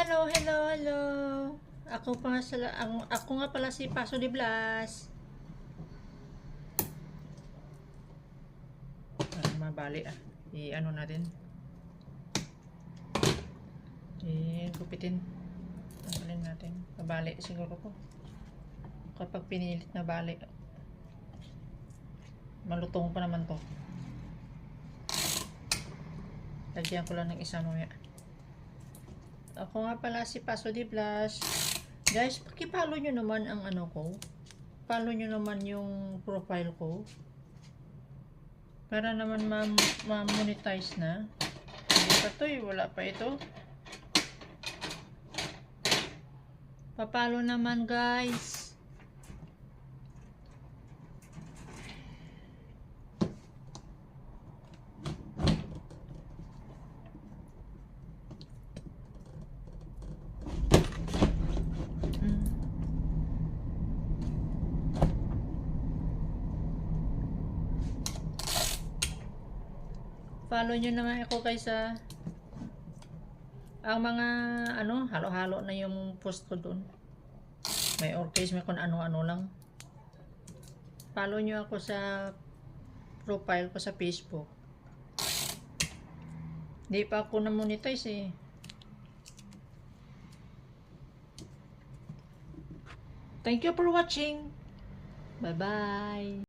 Hello. Ako nga pala si Paso de Blas. Mabali I-ano natin. Gupitin. Tanggalin natin. Mabali siguro ko. Kapag pinilit na bali. Malutong pa naman to. Lagyan ko lang ng isa mamaya. Ako nga pala si Paso de Blas. Guys, paki-follow nyo naman ang ano ko. Follow nyo naman yung profile ko. Para naman ma-monetize na. Hindi pa to wala pa ito. Papalo naman guys. Follow nyo naman ako kaysa ang mga halo-halo na yung post ko dun. May orcas, may kung ano-ano lang. Follow nyo ako sa profile ko sa Facebook. Di pa ako na-monetize Thank you for watching. Bye-bye.